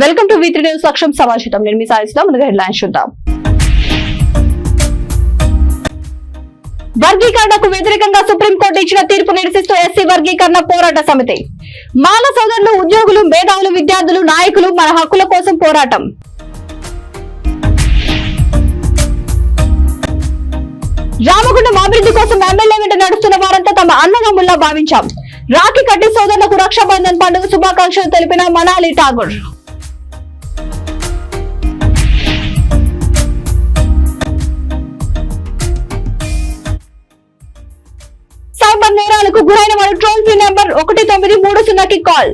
Welcome to V3 news Saksham సమాచారం. నేను మీ సాయిస్తా. ముందుగా హెడ్లైన్స్ చూద్దాం. వర్గీకరణకు వ్యతిరేకంగా సుప్రీంకోర్టు ఇచ్చిన తీర్పు నిరసిస్తూ ఎస్సీ వర్గీకరణ పోరాట సమితి. మాల సోదరులు, ఉద్యోగులు, మేధావులు, విద్యార్థులు, నాయకులు మన హక్కుల కోసం పోరాటం. రామగుండం అభివృద్ధి కోసం ఎమ్మెల్యే వెంట నడుస్తున్న వారంతా తమ అన్నదమ్ముల్లా భావించాం. రాఖీ కట్టి సోదరులకు రక్షాబంధన్ పండుగ శుభాకాంక్షలు తెలిపిన మనాలి ఠాగూర్. సైబర్ నేరాలకు గురైన వారు టోల్ ఫ్రీ నెంబర్ 1930కి కాల్.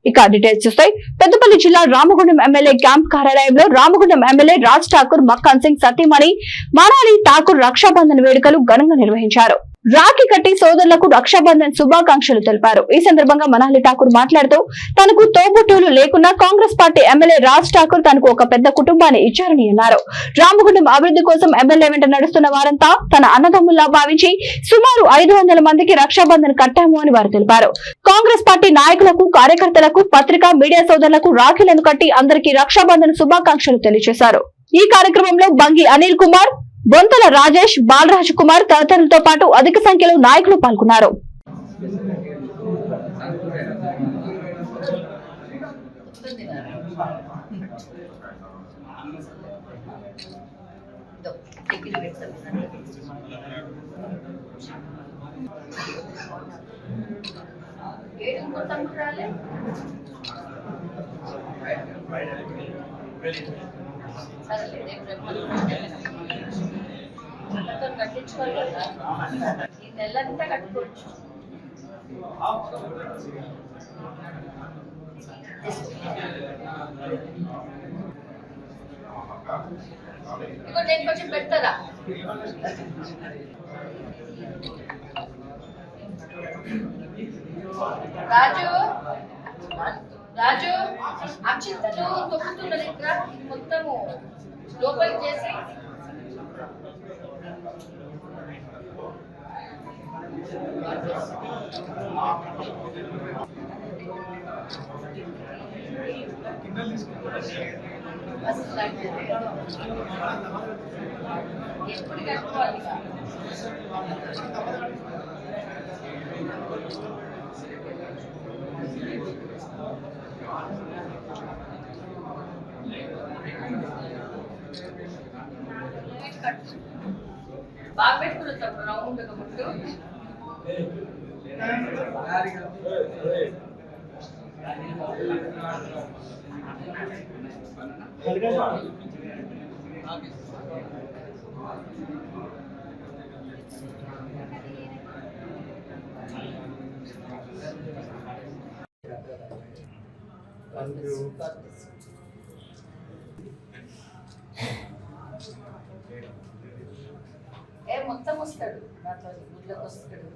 ఇక డీటెయిల్స్ చూస్తే పెద్దపల్లి జిల్లా రామగుండం ఎమ్మెల్యే క్యాంప్ కార్యాలయంలో రామగుండం ఎమ్మెల్యే రాజ్ ఠాకూర్, మక్కన్ సింగ్ సతీమణి మనాలి ఠాకూర్ రక్షాబంధన్ వేడుకలు ఘనంగా నిర్వహించారు. రాఖీ కట్టి సోదరులకు రక్షాబంధన్ శుభాకాంక్షలు తెలిపారు. ఈ సందర్భంగా మనాలి ఠాకూర్ మాట్లాడుతూ తనకు తోబుట్టువులు లేకున్నా కాంగ్రెస్ పార్టీ ఎమ్మెల్యే రాజ్ ఠాకూర్ తనకు ఒక పెద్ద కుటుంబాన్ని ఇచ్చారని అన్నారు. రామగుండం అభివృద్ధి కోసం ఎమ్మెల్యే వెంట నడుస్తున్న వారంతా తన అన్నదమ్ముల్లా భావించి సుమారు 500 మందికి రక్షాబంధన్ కట్టాము అని వారు తెలిపారు. కాంగ్రెస్ పార్టీ నాయకులకు, కార్యకర్తలకు, పత్రికా, మీడియా సోదరులకు రాఖీలను కట్టి అందరికీ రక్షాబంధన్ శుభాకాంక్షలు తెలియజేశారు. ఈ కార్యక్రమంలో బంగి అనిల్ కుమార్, బొంతల రాజేష్, బాలరాజ్ కుమార్ తదితరులతో పాటు అధిక సంఖ్యలో నాయకులు పాల్గొన్నారు. కట్టించుకోవాలి కదా, ఈ నెలంతా కట్టుకోవచ్చు. ఇంకో నేను కొంచెం పెడతారా? రాజు రాజు అక్షింతలు తొక్కుతున్నది ఇక్కడ మొత్తము లోపలికి చేసి ఎప్పుడు కట్టుకోవాలి. బాగా పెట్టుకుని రౌండ్ ముట్టు మొత్తం వస్తాడు నాతో గుడ్లోకి వస్తాడు.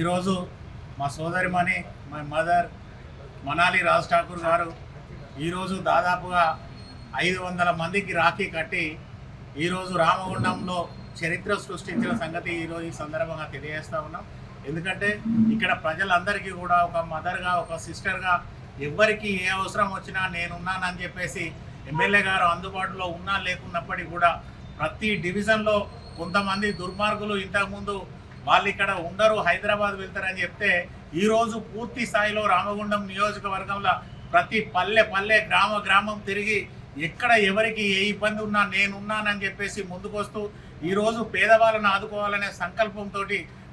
ఈరోజు మా సోదరిమణి మా మదర్ మనాలి రాజ్ ఠాకూర్ గారు ఈరోజు దాదాపుగా 500 మందికి రాఖీ కట్టి ఈరోజు రామగుండంలో చరిత్ర సృష్టించిన సంగతి ఈరోజు ఈ సందర్భంగా తెలియజేస్తూ ఉన్నాం. ఎందుకంటే ఇక్కడ ప్రజలందరికీ కూడా ఒక మదర్గా, ఒక సిస్టర్గా ఎవరికి ఏ అవసరం వచ్చినా నేనున్నానని చెప్పేసి ఎమ్మెల్యే గారు అందుబాటులో ఉన్నా లేకున్నప్పటికీ కూడా ప్రతి డివిజన్లో కొంతమంది దుర్మార్గులు ఇంతకుముందు వాళ్ళు ఇక్కడ ఉండరు, హైదరాబాద్ వెళ్తారని చెప్తే ఈరోజు పూర్తి స్థాయిలో రామగుండం నియోజకవర్గంలో ప్రతి పల్లె పల్లె, గ్రామ గ్రామం తిరిగి ఎక్కడ ఎవరికి ఏ ఇబ్బంది ఉన్నా నేనున్నానని చెప్పేసి ముందుకొస్తూ ఈరోజు పేదవాళ్ళను ఆదుకోవాలనే సంకల్పంతో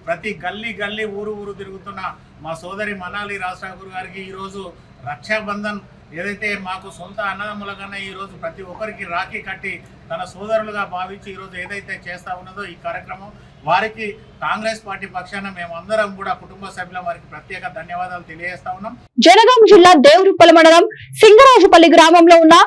ప్రతి గల్లీ గల్లీ ఊరు ఊరు తిరుగుతున్న మా సోదరి మనాలి రాజ్ ఠాకూర్ గారికి ఈరోజు రక్షాబంధన్ ఏదైతే మాకు సొంత అన్నదమ్ముల కన్నా ఈరోజు ప్రతి ఒక్కరికి రాఖీ కట్టి తన సోదరులుగా భావించి ఈరోజు ఏదైతే చేస్తూ ఉన్నదో ఈ కార్యక్రమం వారికి కాంగ్రెస్ పార్టీ పక్షాన మేమందరం కూడా కుటుంబ సభ్యుల వారికి ప్రత్యేక ధన్యవాదాలు తెలియజేస్తా ఉన్నాం. జనగాం జిల్లా దేవరుప్పల మండలం సింగరాజుపల్లి గ్రామంలో ఉన్న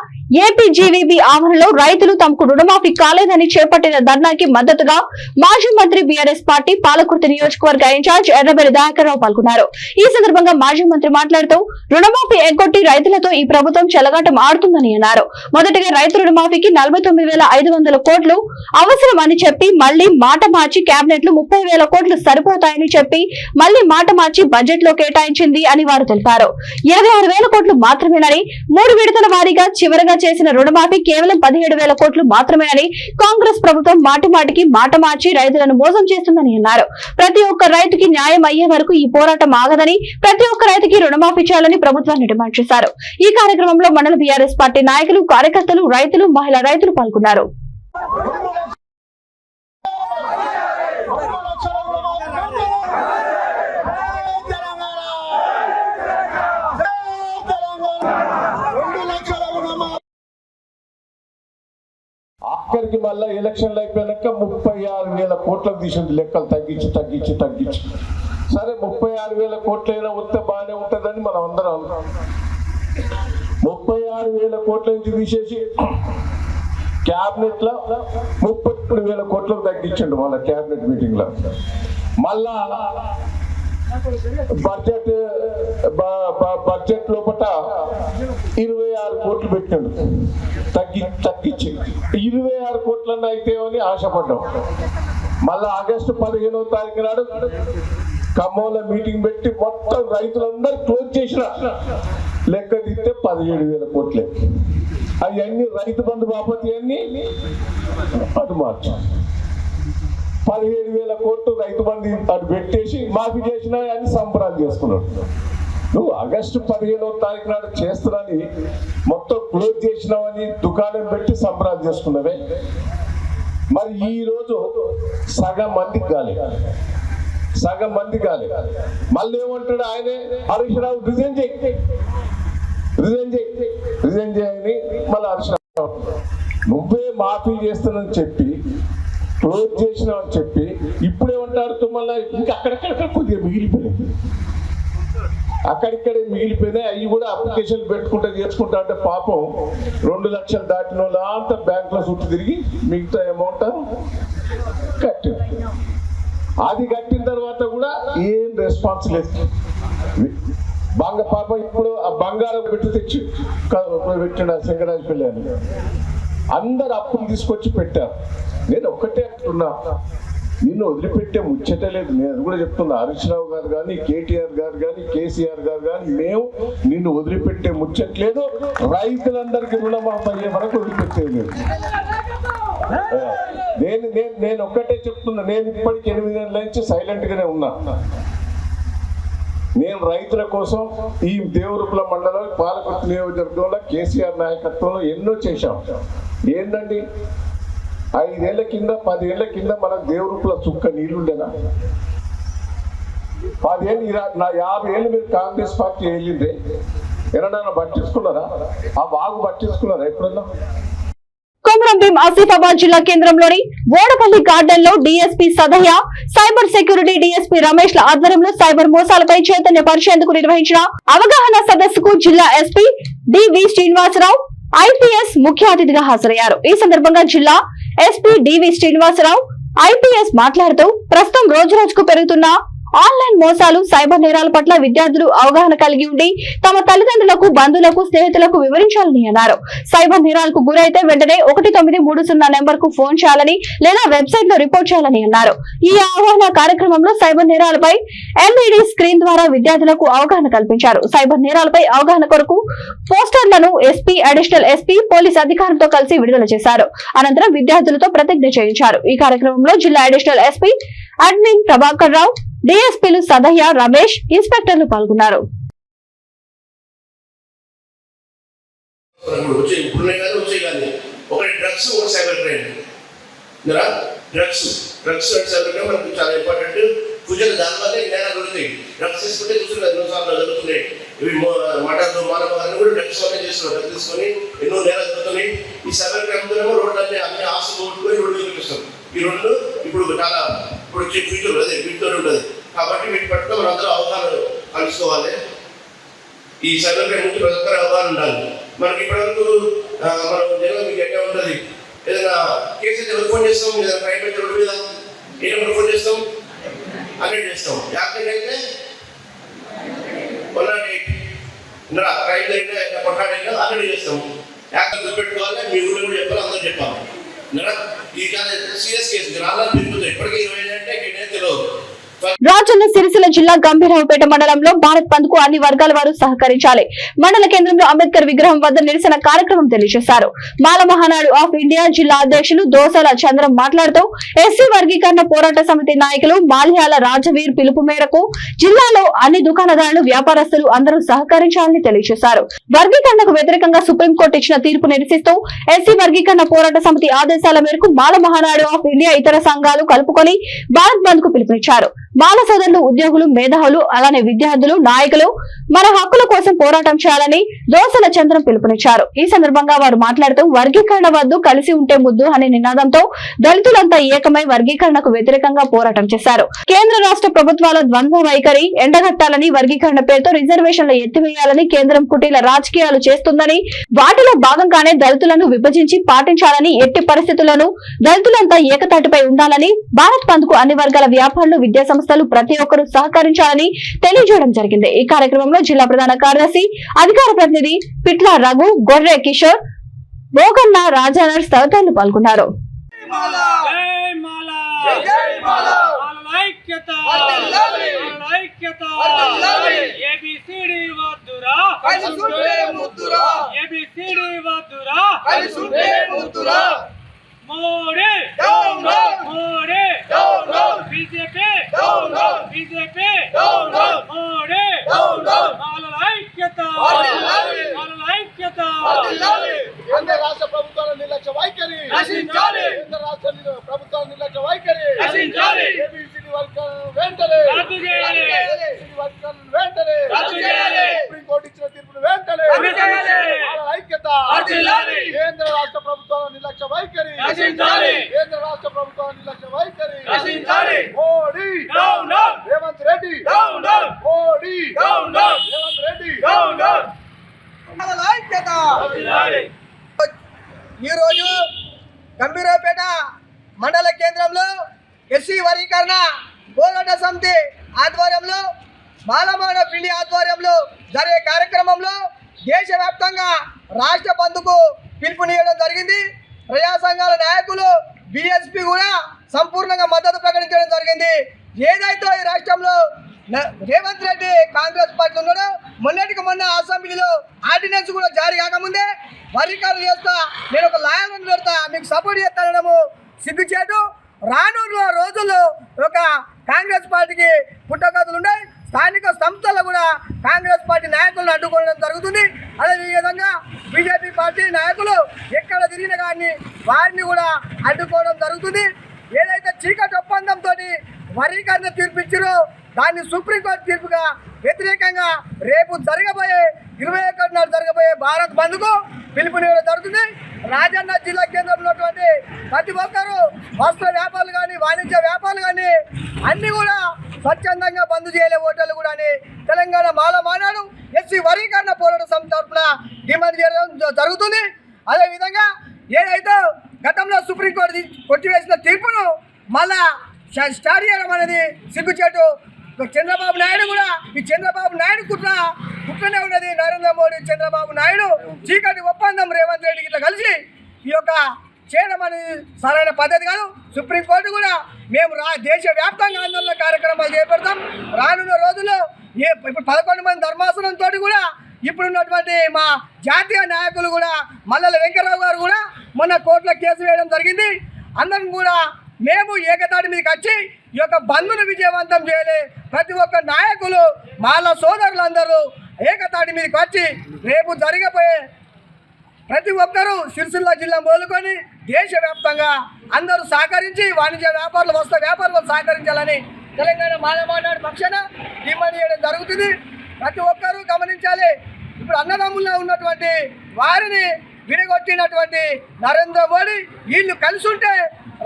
ఏపీజీవీబీ ఆవరణలో రైతులు తమకు రుణమాఫీ కాలేదని చేపట్టిన ధర్నాకి మద్దతుగా మాజీ మంత్రి బీఆర్ఎస్ పార్టీ పాలకుర్తి నియోజకవర్గ ఇన్ఛార్జ్ ఎర్రబెల్లి దయాకర్రావు పాల్గొన్నారు. ఈ సందర్భంగా మాజీ మంత్రి మాట్లాడుతూ రుణమాఫీ ఎగ్గొట్టి రైతులతో ఈ ప్రభుత్వం చెలగాటం ఆడుతుందని అన్నారు. మొదటగా రైతు రుణమాఫీకి 49,500 కోట్లు అవసరమని చెప్పి మళ్లీ మాట మార్చి కేబినెట్ లో 30,000 కోట్లు సరిపోతాయని చెప్పి మళ్లీ మాట మార్చి బడ్జెట్ లో కేటాయించింది అని వారు తెలిపారు. 26,000 కోట్లు మాత్రమేనని 3 విడతల వారీగా చివరగా చేసిన రుణమాఫీ కేవలం 17,000 కోట్లు మాత్రమేనని కాంగ్రెస్ ప్రభుత్వం మాటిమాటికి మాట మార్చి రైతులను మోసం చేస్తుందని అన్నారు. ప్రతి ఒక్క రైతుకి న్యాయం అయ్యే వరకు ఈ పోరాటం ఆగదని, ప్రతి ఒక్క రైతుకి రుణమాఫీ చేయాలని ప్రభుత్వాన్ని డిమాండ్ చేశారు. ఈ కార్యక్రమంలో మండల బీఆర్ఎస్ పార్టీ నాయకులు, కార్యకర్తలు, రైతులు, మహిళా రైతులు పాల్గొన్నారు. ఆఖరికి మళ్ళీ ఎలక్షన్లు అయిపోయాక 36,000 కోట్లకు తీసింది లెక్కలు తగ్గించి సరే 36,000 కోట్లైనా వస్తే బాగానే ఉంటుందని మనం అందరం అనుకున్నాం. 36,000 కోట్ల నుంచి తీసేసి క్యాబినెట్ లో 33,000 కోట్లకు తగ్గించండి వాళ్ళ క్యాబినెట్ మీటింగ్ లో. మళ్ళా బడ్జెట్ లోపల 26 కోట్లు పెట్టాడు తగ్గించి 26 కోట్లన్నా అయితే అని ఆశపడ్డాం. మళ్ళా ఆగస్టు 15వ తారీఖు నాడు ఖమ్మంలో మీటింగ్ పెట్టి మొత్తం రైతులందరూ క్లోజ్ చేసిన లెక్క తీస్తే 17,000 కోట్లే. అవన్నీ రైతు బంధు బాపతి అన్ని అటు మార్చు 17,000 కోట్లు రైతు బంధు అటు పెట్టేసి మాఫీ చేసినా అని సంబరాలు చేసుకున్నాడు. నువ్వు ఆగస్టు 15వ తారీఖు నాడు చేస్తున్నాని మొత్తం క్లోజ్ చేసినావని దుకాణం పెట్టి సంబరాలు చేసుకున్నవే. మరి ఈ రోజు సగం మందికి కాలేదు. మళ్ళీ ఏమంటాడు ఆయనే, హరీష్ రావు రిజైన్ చేయని మళ్ళీ హరీష్ రావు నువ్వే మాఫీ చేస్తానని చెప్పి క్లోజ్ చేసినావు అని చెప్పి ఇప్పుడేమంటారు మళ్ళీ ఇంకా అక్కడక్కడ కొద్దిగా అక్కడిక్కడే మిగిలిపోయినాయి. అవి కూడా అప్లికేషన్ పెట్టుకుంటా చేసుకుంటా అంటే పాపం 2 లక్షలు దాటిన వాళ్ళు అంతా బ్యాంకులో చుట్టూ తిరిగి మిగతా అమౌంట్ కట్టింది. అది కట్టిన తర్వాత కూడా ఏం రెస్పాన్స్ లేదు. పాపం ఇప్పుడు ఆ బంగారం పెట్టి తెచ్చి పెట్టిండు సింగరాజపల్లి అని అందరు అప్పులు తీసుకొచ్చి పెట్టారు. నేను ఒక్కటే అంటున్నా, నిన్ను వదిలిపెట్టే ముచ్చటే లేదు. నేను కూడా చెప్తున్నా, హరీష్ రావు గారు కానీ, కేటీఆర్ గారు కానీ, కేసీఆర్ గారు కానీ మేము నిన్ను వదిలిపెట్టే ముచ్చట్లేదు. రైతులందరికీ రుణమాఫీ అయ్యే వరకు వదిలిపెట్టేది లేదు. నేను ఒక్కటే చెప్తున్నా, నేను ఇప్పటికి 8 నెలల నుంచి సైలెంట్ గానే ఉన్నా. నేను రైతుల కోసం ఈ దేవరుప్పల మండలం పాలకుర్తి నియోజకవర్గంలో కేసీఆర్ నాయకత్వంలో ఎన్నో చేశాం. ఏందండి 5 ఏళ్ల కింద 10 ఏళ్ల కింద మనకు దేవరుప్పల చుక్క నీళ్లుండేనా? 10 ఏళ్ళు 50 ఏళ్ళు మీరు కాంగ్రెస్ పార్టీ వెళ్ళిందే ఎవరన్నా పట్టించుకున్నారా? ఆ వాగు పట్టించుకున్నారా ఎప్పుడన్నా? కొమరంభీం ఆసిఫాబాద్ జిల్లా కేంద్రంలోని ఓడపల్లి గార్డెన్ లో DSP Sadayya, cyber security DSP Ramesh ల ఆధ్వర్యంలో సైబర్ మోసాలపై చైతన్య పరిచేందుకు నిర్వహించిన అవగాహన సదస్సుకు జిల్లా ఎస్పీ డివి శ్రీనివాసరావు ఐపీఎస్ ముఖ్య అతిథిగా హాజరయ్యారు. ఈ సందర్భంగా జిల్లా ఎస్పీ డివి శ్రీనివాసరావు ఐపీఎస్ మాట్లాడుతూ ప్రస్తుతం రోజురోజుకు పెరుగుతున్న ఆన్లైన్ మోసాలు, సైబర్ నేరాల పట్ల విద్యార్థులు అవగాహన కలిగి ఉండి తమ తల్లిదండ్రులకు, బంధువులకు, స్నేహితులకు వివరించాలని అన్నారు. సైబర్ నేరాలకు గురైతే వెంటనే 1930 నెంబర్ కు ఫోన్ చేయాలని లేదా వెబ్సైట్ లో రిపోర్ట్ చేయాలని అన్నారు. ఈ అవగాహన కార్యక్రమంలో సైబర్ నేరాలపై ఎల్ఈడి స్క్రీన్ ద్వారా విద్యార్థులకు అవగాహన కల్పించారు. సైబర్ నేరాలపై అవగాహన కొరకు పోస్టర్లను ఎస్పీ, అడిషనల్ ఎస్పీ, పోలీస్ అధికారులతో కలిసి విడుదల చేశారు. అనంతరం విద్యార్థులతో ప్రతిజ్ఞ చేయించారు. ఈ కార్యక్రమంలో జిల్లా additional SP admin Prabhakar Rao, డిఎస్పీలు Sadayya, Ramesh, ఇన్స్పెక్టర్లు పాల్గొన్నారు. డ్రగ్స్ అండ్ సైబర్ క్రైమ్ మనకు చాలా ఇంపార్టెంట్. పూజలు దానివల్ల నేరాలు జరుగుతాయి. డ్రగ్స్ తీసుకుంటే చూస్తున్నారు ఎన్నోసార్లు జరుగుతున్నాయి. ఇవి మటర్లు మానవాళ్ళని కూడా డ్రగ్స్ వల్ల చేస్తున్నారు. డ్రగ్స్ తీసుకొని ఎన్నో నేరాలు జరుగుతున్నాయి. ఈ సైబర్ క్రైమ్తోనేమో రోడ్లన్నీ అన్ని ఆస్తులు కొట్టుకొని రోడ్డు చూపిస్తాం. ఈ రోడ్లు ఇప్పుడు చాలా ఇప్పుడు ఫ్యూచర్ అదే వీటితోనే ఉంటుంది. కాబట్టి వీటి పట్ల మనందరూ అవగాహన కలుసుకోవాలి. ఈ సైబర్ క్రైమ్ నుంచి ప్రతి ఒక్కరు అవగాహన ఉండాలి. మనకి ఇప్పటివరకు మనం జనం మీకు ఎక్కడ ఉంటుంది, ఏదైనా కేసు అయితే ఎవరు ఫోన్ చేస్తాం, ఏదైనా క్రైమ్ అయితే రోడ్డు మీద ఏ నెంబర్ ఫోన్ చేస్తాం, 100 చేస్తాం. యాక్సిడెంట్ అయితే 108 క్రైమ్ అయితే కొట్టాడైనా 100 చేస్తాం. యాక్సిడెంట్ గుర్తుపెట్టుకోవాలి. మీ ఊళ్ళో కూడా చెప్పాలి, అందరూ చెప్పాలి. ఈ చాలా సీరియస్ కేసు రాళ్ళని పెరుగుతాయి. ఇప్పటికీ 20 అంటే ఇక్కడ తెలియదు. రాజన్న సిరిసిల్ల జిల్లా గంభీరావుపేట మండలంలో భారత్ బంద్ కు అన్ని వర్గాల వారు సహకరించాలి. మండల కేంద్రంలో అంబేద్కర్ విగ్రహం వద్ద నిరసన కార్యక్రమం తెలియజేశారు. మాల మహానాడు ఆఫ్ ఇండియా జిల్లా అధ్యక్షులు దోసల చంద్రం మాట్లాడుతూ ఎస్సీ వర్గీకరణ పోరాట సమితి నాయకులు మాల్యాల రాజవీర్ పిలుపు మేరకు జిల్లాలో అన్ని దుకాణదారులు వ్యాపారస్తులు అందరూ సహకరించాలని తెలియజేశారు. వర్గీకరణకు వ్యతిరేకంగా సుప్రీంకోర్టు ఇచ్చిన తీర్పు నిరసిస్తూ ఎస్సీ వర్గీకరణ పోరాట సమితి ఆదేశాల మేరకు మాల మహానాడు ఆఫ్ ఇండియా ఇతర సంఘాలు కలుపుకొని భారత్ బంద్ కు పిలుపునిచ్చారు. మాల సోదరులు, ఉద్యోగులు, మేధావులు, అలానే విద్యార్థులు, నాయకులు మన హక్కుల కోసం పోరాటం చేయాలని దోసల చంద్రం పిలుపునిచ్చారు. ఈ సందర్భంగా వారు మాట్లాడుతూ వర్గీకరణ వద్దు, కలిసి ఉంటే ముద్దు అనే నినాదంతో దళితులంతా ఏకమై వర్గీకరణకు వ్యతిరేకంగా పోరాటం చేశారు. కేంద్ర రాష్ట్ర ప్రభుత్వాల ద్వంద్వ వైఖరి ఎండగట్టాలని, వర్గీకరణ పేరుతో రిజర్వేషన్లు ఎత్తివేయాలని కేంద్రం కుటీల రాజకీయాలు చేస్తుందని, వాటిలో భాగంగానే దళితులను విభజించి పాటించాలని, ఎట్టి పరిస్థితులను దళితులంతా ఏకతాటిపై ఉండాలని, భారత్ బంద్ కు అన్ని వర్గాల వ్యాపారులు, విద్యా సంస్థలు ప్రతి ఒక్కరూ సహకరించాలని తెలియజేయడం జరిగింది. ఈ కార్యక్రమంలో జిల్లా ప్రధాన కార్యదర్శి, అధికార ప్రతినిధి పిట్ల రఘు, గొర్రె కిషోర్, బోగన్న, రాజానర్స్ తదితరులు పాల్గొన్నారు. కేంద్ర రాష్ట్ర ప్రభుత్వాల నిర్లక్ష్య వైఖరి నశించాలి. కేంద్ర రాష్ట్ర ప్రభుత్వాల నిర్లక్ష్య వైఖరి నశించాలి. ఏబిసిడి వర్గాలను వెంటనే రద్దు చేయాలి. ఏబిసిడి వర్గాలను వెంటనే రద్దు చేయాలి. సుప్రీం కోర్టు ఇచ్చిన తీర్పును వెంటనే రద్దు చేయాలి. వాళ్ళ ఐక్యత వర్ధిల్లాలి. కేంద్ర రాష్ట్ర ప్రభుత్వాల నిర్లక్ష్య వైఖరి నశించాలి. కేంద్ర రాష్ట్ర ప్రభుత్వాల నిర్లక్ష్య వైఖరి నశించాలి. Modi down down, Revanth Reddy down down, Modi down down, Revanth Reddy down down. వాళ్ళ ఐక్యత వర్ధిల్లాలి. ఈరోజు గంభీరావుపేట మండల కేంద్రంలో ఎస్సీ వర్గీకరణ పోరాట సమితి ఆధ్వర్యంలో మాలమాన పిండి ఆధ్వర్యంలో జరిగే కార్యక్రమంలో దేశవ్యాప్తంగా రాష్ట్ర బంద్కు పిలుపునియడం జరిగింది. ప్రజా సంఘాల నాయకులు, బీఎస్పీ కూడా సంపూర్ణంగా మద్దతు ప్రకటించడం జరిగింది. ఏదైతే ఈ రాష్ట్రంలో రేవంత్ రెడ్డి కాంగ్రెస్ పార్టీ ఉన్నాడో, మొన్నటికి మొన్న అసెంబ్లీలో ఆర్డినెన్స్ కూడా జారీ కాకముందే వర్గీకరణ చేస్తా, నేను ఒక లాయర్ని పెడతా, మీకు సపోర్ట్ చేస్తానడము సిగ్గుచేటు. రానున్న రోజుల్లో ఒక కాంగ్రెస్ పార్టీకి పుట్టగతులు ఉన్నాయి. స్థానిక సంస్థలు కూడా కాంగ్రెస్ పార్టీ నాయకులను అడ్డుకోవడం జరుగుతుంది. అదేవిధంగా బీజేపీ పార్టీ నాయకులు ఎక్కడ తిరిగిన కానీ వారిని కూడా అడ్డుకోవడం జరుగుతుంది. ఏదైతే చీకటి ఒప్పందంతో వర్గీకరణ తీర్పిచ్చారో దాన్ని సుప్రీంకోర్టు తీర్పుగా వ్యతిరేకంగా రేపు జరగబోయే 21 నాడు జరగబోయే భారత్ బంద్కు పిలుపునివ్వడం జరుగుతుంది. రాజన్న జిల్లా కేంద్రంలో ఉన్నటువంటి ప్రతి ఒక్కరూ వస్త్ర వ్యాపారులు కానీ, వాణిజ్య వ్యాపారులు కానీ అన్ని కూడా స్వచ్ఛందంగా బంద్ చేయలే హోటళ్ళు కూడా అని తెలంగాణ మాల మానాడు ఎస్సీ వర్గీకరణ పోరాట సమితి తరఫున డిమాండ్ చేయడం జరుగుతుంది. అదేవిధంగా ఏదైతే గతంలో సుప్రీంకోర్టు కొట్టివేసిన తీర్పును మళ్ళా స్టార్ట్ చేయడం అనేది సిగ్గుచేటు. చంద్రబాబు నాయుడు కూడా ఈ చంద్రబాబు నాయుడు కుట్రనే ఉన్నది. నరేంద్ర మోడీ, చంద్రబాబు నాయుడు చీకటి ఒప్పందం రేవంత్ రెడ్డికి ఇట్లా కలిసి ఈ యొక్క చేయడం అనేది సరైన పద్ధతి కాదు. సుప్రీంకోర్టు కూడా మేము దేశవ్యాప్తంగా ఆందోళన కార్యక్రమాలు చేపడతాం. రానున్న రోజుల్లో ఇప్పుడు 11 మంది ధర్మాసనంతో కూడా ఇప్పుడున్నటువంటి మా జాతీయ నాయకులు కూడా మల్లెల వెంకటరావు గారు కూడా మొన్న కోర్టులో కేసు వేయడం జరిగింది. అందరం కూడా మేము ఏకతాటి మీదకి వచ్చి ఈ యొక్క బంద్ను విజయవంతం చేయాలి. ప్రతి ఒక్క నాయకులు, మాల సోదరులందరూ ఏకతాటి మీదకి వచ్చి రేపు జరగబోయే ప్రతి ఒక్కరూ సిరిసిల్ల జిల్లా మొదలుకొని దేశవ్యాప్తంగా అందరూ సహకరించి వాణిజ్య వ్యాపారులు, వస్త్ర వ్యాపారులు సహకరించాలని తెలంగాణ మానవాడు పక్షాన డిమాండ్ చేయడం జరుగుతుంది. ప్రతి ఒక్కరూ గమనించాలి. ఇప్పుడు అన్నదమ్ముల్లో ఉన్నటువంటి వారిని విడగొట్టినటువంటి నరేంద్ర మోడీ వీళ్ళు కలిసి ఉంటే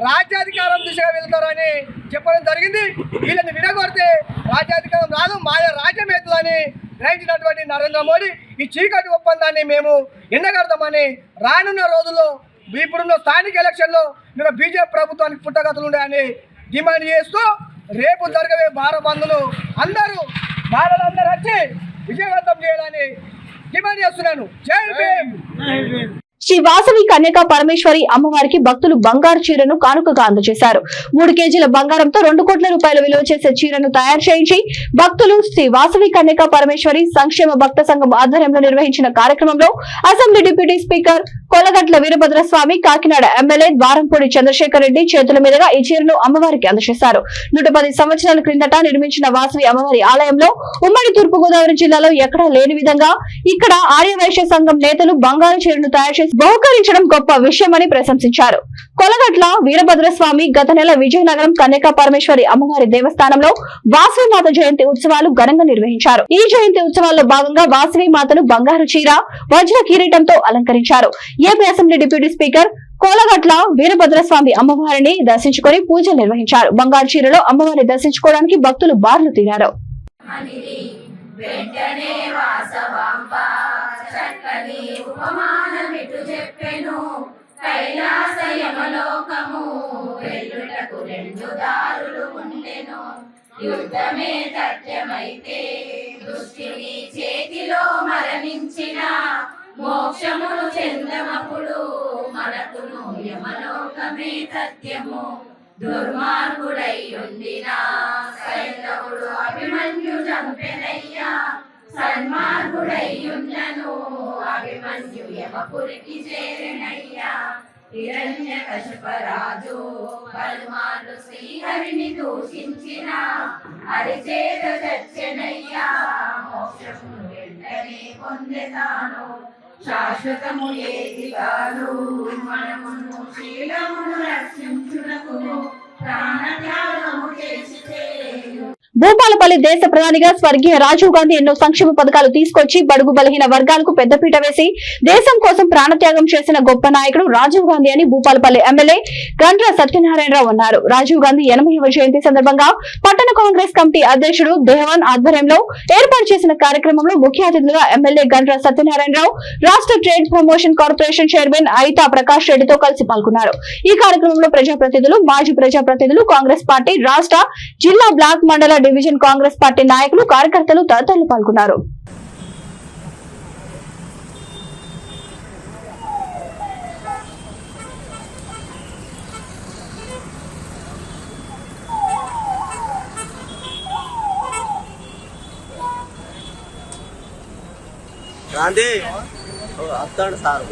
రాజ్యాధికారం దిశగా వెళ్తారని చెప్పడం జరిగింది. వీళ్ళని విడగొడితే రాజ్యాధికారం రాదు, మాయ రాజ్యం ఎత్తులని గ్రహించినటువంటి నరేంద్ర మోడీ ఈ చీకటి ఒప్పందాన్ని మేము ఎండగడతామని రానున్న రోజుల్లో ఇప్పుడున్న స్థానిక ఎలక్షన్లో మీరు బీజేపీ ప్రభుత్వానికి పుట్టగతులు ఉన్నాయని డిమాండ్ చేస్తూ రేపు జరగబోయే భారత బంద్ను అందరూ బాలలందరూ వచ్చి విజయవంతం చేయాలని డిమాండ్ చేస్తున్నాను. జై భీమ్. శ్రీ వాసవి కన్యకా పరమేశ్వరి అమ్మవారికి భక్తులు బంగారు చీరను కానుకగా అందజేశారు. 3 కేజీల బంగారంతో 2 కోట్ల రూపాయల విలువ చేసే చీరను తయారు చేయించి భక్తులు శ్రీ వాసవి కన్యకా పరమేశ్వరి సంక్షేమ భక్త సంఘం ఆధ్వర్యంలో నిర్వహించిన కార్యక్రమంలో assembly deputy speaker Kolagatla Veerabhadraswamy, Kakinada MLA Dwarampudi Chandrasekhar Reddy చేతుల మీదుగా ఈ చీరను అమ్మవారికి అందజేశారు. 110 సంవత్సరాల క్రిందట నిర్మించిన వాసవి అమ్మవారి ఆలయంలో ఉమ్మడి తూర్పుగోదావరి జిల్లాలో ఎక్కడా లేని విధంగా ఇక్కడ ఆర్యవైశ్య సంఘం నేతలు బంగారు చీరను తయారు చేసి బహుకరించడం గొప్ప విషయమని ప్రశంసించారు. కొలగట్ల వీరభద్రస్వామి గత నెల విజయనగరం కన్యకా పరమేశ్వరి అమ్మవారి దేవస్థానంలో వాసవి మాత జయంతి ఉత్సవాలు ఘనంగా నిర్వహించారు. ఈ జయంతి ఉత్సవాల్లో భాగంగా వాసవి మాతను బంగారు చీర, వజ్ర కిరీటంతో అలంకరించారు. AP assembly deputy speaker Kolagatla Veerabhadraswamy అమ్మవారిని దర్శించుకుని పూజలు నిర్వహించారు. బంగారు చీరలో అమ్మవారిని దర్శించుకోవడానికి భక్తులు బారులు తీరారు. వెంటనే వాసవాంబ చక్కని ఉపమానమిటు చెప్పెను. కైలాసయమలోకము వెళ్ళుటకు 2 దారులు ఉండెను. యుద్ధమే సత్యమైతే దృష్టిని చేతిలో మరణించిన మోక్షమును చెందమప్పుడు మనకును యమలోకమే సత్యము. దుర్మార్గుడై ఉండిన సైంధవుడు అభిమన్యు చంపెనయ్యా. సన్మార్గుడై ఉన్నను అభిమన్యు యమపురికి చేరెనయ్యా. హిరణ్యకశిపరాజు పలుమార్లు శ్రీహరిని దూషించిన అరిచేత చచ్చెనయ్యా. మోక్షమును వెంటనే పొందెతాను శాశ్వతము ఏది కాదు. మనమును శీలమును రక్షించుటకు ప్రాణత్యాగము చేసితే. భూపాలపల్లి దేశ ప్రధానిగా స్వర్గీయ రాజీవ్ గాంధీ ఎన్నో సంక్షేమ పథకాలు తీసుకొచ్చి బడుగు బలహీన వర్గాలకు పెద్దపీట వేసి దేశం కోసం ప్రాణత్యాగం చేసిన గొప్ప నాయకుడు రాజీవ్ గాంధీ అని భూపాలపల్లి ఎమ్మెల్యే గండ్ర సత్యనారాయణరావు అన్నారు. రాజీవ్ గాంధీ 80వ జయంతి సందర్భంగా పట్టణ కాంగ్రెస్ కమిటీ అధ్యక్షుడు దేవన్ ఆధ్వర్యంలో ఏర్పాటు చేసిన కార్యక్రమంలో ముఖ్య అతిథులుగా ఎమ్మెల్యే గండ్ర సత్యనారాయణరావు, రాష్ట్ర ట్రేడ్ ప్రమోషన్ కార్పొరేషన్ చైర్మన్ అయితా ప్రకాష్ రెడ్డితో కలిసి పాల్గొన్నారు. ఈ కార్యక్రమంలో ప్రజాప్రతినిధులు, మాజీ ప్రజాప్రతినిధులు, కాంగ్రెస్ పార్టీ రాష్ట్ర, జిల్లా, బ్లాక్, మండల, డివిజన్ కాంగ్రెస్ పార్టీ నాయకులు, కార్యకర్తలు తదితరులు పాల్గొన్నారు. గాంధీ వస్తాడు సార్.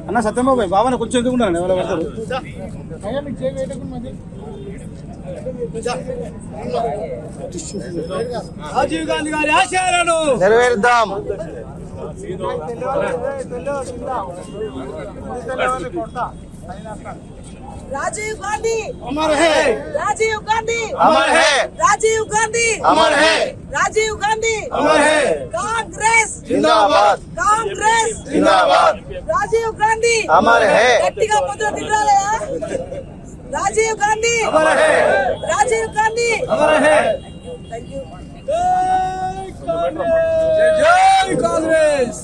అన్న సత్యబాబు బాబాని కొంచెం ఎందుకుంటాను ఎవరు పడతారు. రాజీవ్ గాంధీ గారి ఆశయాలను నెరవేరుద్దాం. राजीव गांधी अमर है, राजीव गांधी अमर है, राजीव गांधी अमर है, राजीव गांधी अमर है. कांग्रेस जिंदाबाद, कांग्रेस जिंदाबाद. राजीव गांधी अमर है, गट्टिगा मुद्र दिखाले राजीव गांधी अमर है, राजीव गांधी अमर है. Thank you. జై కాంగ్రెస్.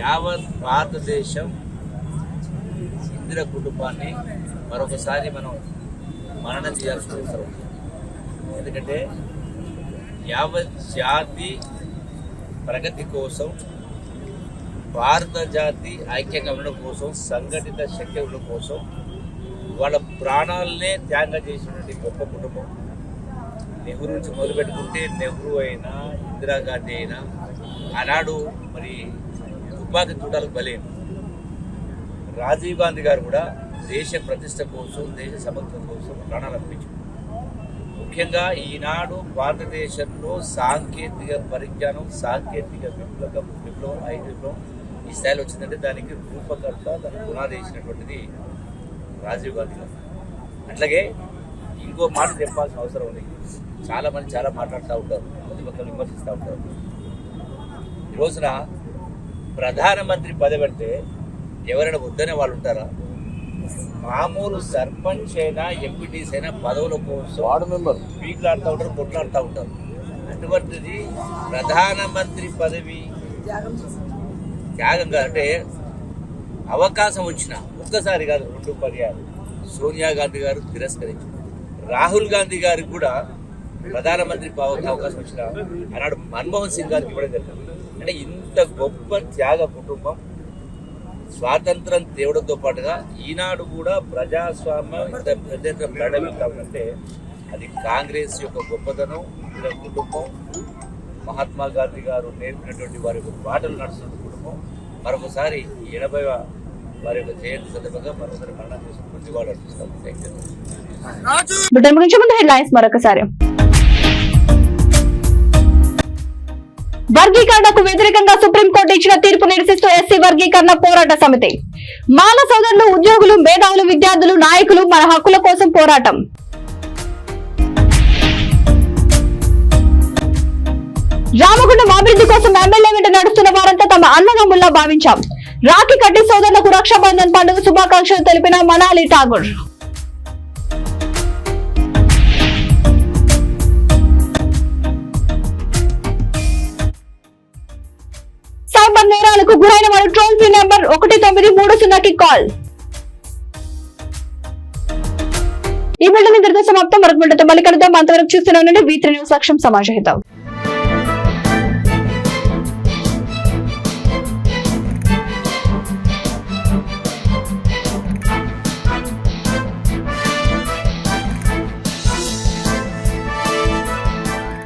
యావత్ భారతదేశం ఇందిర కుటుంబాన్ని మరొకసారి మనం మననం చేయాల్సిన అవసరం ఉంది. ఎందుకంటే యావత్ జాతి ప్రగతి కోసం, భారత జాతి ఐక్యంగా ఉండడం కోసం, సంఘటిత శక్తి ఉండడం కోసం వాళ్ళ ప్రాణాలనే త్యాగం చేసినటువంటి గొప్ప కుటుంబం. నెహ్రూ నుంచి మొదలుపెట్టుకుంటే నెహ్రూ అయినా, ఇందిరాగాంధీ అయినా ఆనాడు మరి తుపాకీ తూటాలకు బలైన రాజీవ్ గాంధీ గారు కూడా దేశ ప్రతిష్ట కోసం, దేశ సమగ్రం కోసం ప్రాణాలు అర్పించారు. ముఖ్యంగా ఈనాడు భారతదేశంలో సాంకేతిక పరిజ్ఞానం, సాంకేతిక విప్లవం ఈ స్థాయిలో వచ్చిందంటే దానికి రూపకర్త, దానికి పునాది వేసినటువంటిది రాజీవ్ గాంధీ గారు. అట్లాగే ఇంకో మాట చెప్పాల్సిన అవసరం ఉంది. చాలామంది చాలా మాట్లాడుతూ ఉంటారు, ప్రతిపక్షాలు విమర్శిస్తూ ఉంటారు. ఈ రోజున ప్రధానమంత్రి పదవి అంటే ఎవరైనా వద్దనే వాళ్ళు ఉంటారా? మామూలు సర్పంచ్ అయినా, ఎంపీటీస్ అయినా పదవుల కోసం వార్డు మెంబర్ పీకులాడుతూ ఉంటారు, కొట్లాడుతూ ఉంటారు. అటువంటిది ప్రధానమంత్రి పదవి త్యాగంగా అంటే అవకాశం వచ్చిన ఒక్కసారి కాదు, 2 పర్యాలు సోనియా గాంధీ గారు తిరస్కరించారు. రాహుల్ గాంధీ గారికి కూడా ప్రధానమంత్రి అవకాశం వచ్చిన ఆనాడు మన్మోహన్ సింగ్ గారికి ఇవ్వడం జరిగింది. అంటే ఇంత గొప్ప త్యాగ కుటుంబం స్వాతంత్రం తేవడంతో పాటుగా ఈనాడు కూడా ప్రజాస్వామ్యం ఇంత పెద్ద ప్రణమిస్తా ఉందంటే అది కాంగ్రెస్ యొక్క గొప్పతనం. ఇందిర కుటుంబం, మహాత్మా గాంధీ గారు నేర్పినటువంటి వారి యొక్క బాటలు నడుస్తున్న కుటుంబం. మరొకసారి 80వ వారి యొక్క జయంతి సందర్భంగా మరొకసారి మరణం చేసుకుని వాళ్ళు అర్పిస్తాం. హెడ్లైన్స్ మరొకసారి. వర్గీకరణకు వ్యతిరేకంగా సుప్రీంకోర్టు ఇచ్చిన తీర్పు నిరసిస్తూ ఎస్సీ వర్గీకరణ పోరాట సమితి. మాల సోదరులు, ఉద్యోగులు, మేధావులు, విద్యార్థులు, నాయకులు మన హక్కుల కోసం పోరాటం. రామగుండం అభివృద్ధి కోసం ఎమ్మెల్యే వెంట నడుస్తున్న వారంతా తమ అన్నదమ్ముల్లా భావించాం. రాఖీ కట్టి సోదరులకు రక్షాబంధన్ పండుగ శుభాకాంక్షలు తెలిపిన మనాలి ఠాగూర్. సైబర్ నేరాలకు గురైన వారు టోల్ ఫ్రీ నెంబర్ 1930కి కాల్. ఈ బిల్డింగ్ ఇంతటితో సమాప్తం. మరొక బిల్డింగ్తో మళ్ళీ కలుద్దాం. అంతవరకు చూస్తూనే ఉండండి V3 న్యూస్. లక్ష్యం సమాజహితం.